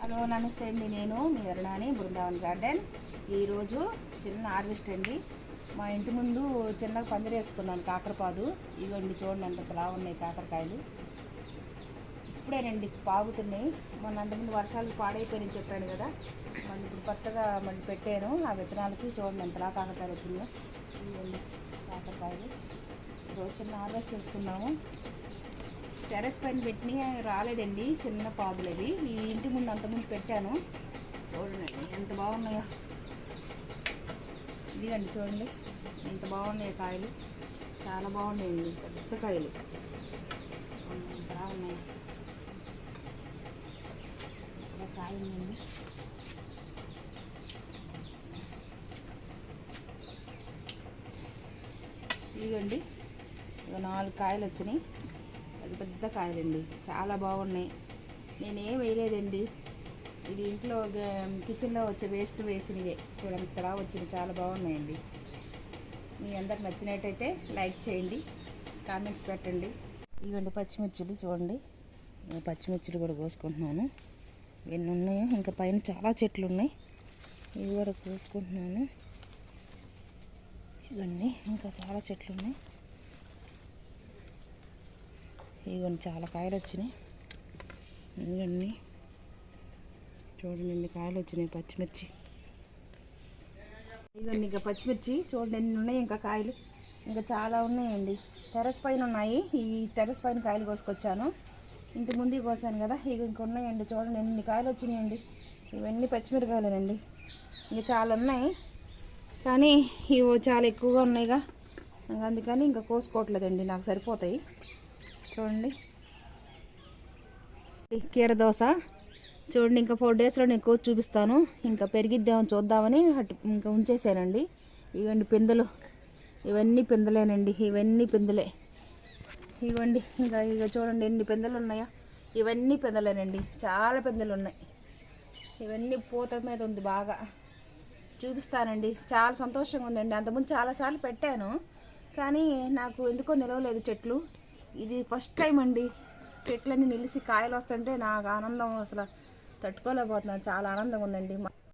Hello నమస్తే అండి, నేను మీ అరుణాని బృందావన్ గార్డెన్. ఈరోజు చిన్న హార్వెస్ట్ అండి. మా ఇంటి ముందు చిన్నగా పందిరి వేసుకున్నాను కాకరపాదు. ఇవ్వండి చూడండి ఎంతలా ఉన్నాయి కాకరకాయలు. ఇప్పుడేనండి పాగుతున్నాయి. మొన్న అంతకుముందు వర్షాలు పాడైపోయాయని చెప్పాను కదా, మళ్ళీ ఇప్పుడు కొత్తగా మళ్ళీ పెట్టాను. ఆ విత్తనాలకి చూడండి ఎంతలా కాకరకాయలు వచ్చినాయో. ఇవ్వండి కాకరకాయలు. ఈరోజు చిన్న హార్వెస్ట్ చేసుకున్నాము. టెర్రస్ పైన పెట్టిన రాలేదండి, చిన్న పాదులు అవి. ఈ ఇంటి ముందు అంతకుముందు పెట్టాను. చూడండి ఎంత బాగున్నాయో. ఇదిగండి చూడండి ఎంత బాగున్నాయో కాయలు. చాలా బాగున్నాయండి, పెద్ద కాయలు ఎంత బాగున్నాయి. కాయ ఉందండి. ఇదిగండి ఇక 4 కాయలు వచ్చినాయి. పెద్ద పెద్ద కాయలండి, చాలా బాగున్నాయి. నేనేం వేయలేదండి, ఇది ఇంట్లో కిచెన్లో వచ్చే వేస్ట్ వేసినవే. చూడండి ఇక్కడ వచ్చినాయి, చాలా బాగున్నాయండి. మీ అందరికి నచ్చినట్టయితే లైక్ చేయండి, కామెంట్స్ పెట్టండి. ఇవ్వండి పచ్చిమిర్చిలు చూడండి. పచ్చిమిర్చిలు కూడా కోసుకుంటున్నాను. ఎన్ని ఉన్నాయో, ఇంకా పైన చాలా చెట్లు ఉన్నాయి, ఇవి వరకు కోసుకుంటున్నాను. ఇవన్నీ ఇంకా చాలా చెట్లు ఉన్నాయి. ఇవన్నీ చాలా కాయలు వచ్చినాయి. ఇవన్నీ చూడండి ఎన్ని కాయలు వచ్చినాయి పచ్చిమిర్చి. ఇవన్నీ ఇంకా పచ్చిమిర్చి చూడండి ఎన్ని ఉన్నాయి. ఇంకా కాయలు ఇంకా చాలా ఉన్నాయండి. టెర్రస్ పైన ఉన్నాయి. ఈ టెర్రస్ పైన కాయలు కోసుకొచ్చాను. ఇంటి ముందు కోసాను కదా, ఇక ఇంకా ఉన్నాయండి. చూడండి ఎన్ని కాయలు వచ్చినాయండి. ఇవన్నీ పచ్చిమిరకాయలేనండి. ఇంకా చాలా ఉన్నాయి, కానీ ఇవి చాలా ఎక్కువగా ఉన్నాయిగా, అందుకని ఇంకా కోసుకోవట్లేదండి, నాకు సరిపోతాయి. చూడండి కీర దోశ చూడండి. ఇంకా 4 డేస్లో నేను కోసి చూపిస్తాను. ఇంకా పెరిగిద్దామని చూద్దామని ఇంకా ఉంచేసానండి. ఇవ్వండి పిందెలు, ఇవన్నీ పిందెలేనండి, ఇవన్నీ పిందెలే. ఇవ్వండి ఇక చూడండి ఎన్ని పిందెలు ఉన్నాయో. ఇవన్నీ పిందెలేనండి, చాలా పిందెలు ఉన్నాయి. ఇవన్నీ పూత మీద ఉంది, బాగా చూపిస్తానండి. చాలా సంతోషంగా ఉందండి. అంతకుముందు చాలాసార్లు పెట్టాను, కానీ నాకు ఎందుకో నిలవలేదు చెట్లు. ఇది ఫస్ట్ టైం అండి చెట్లన్నీ నిలిచి కాయలు వస్తుంటే నాకు ఆనందం అసలు తట్టుకోలేకపోతున్నాను. చాలా ఆనందంగా ఉందండి.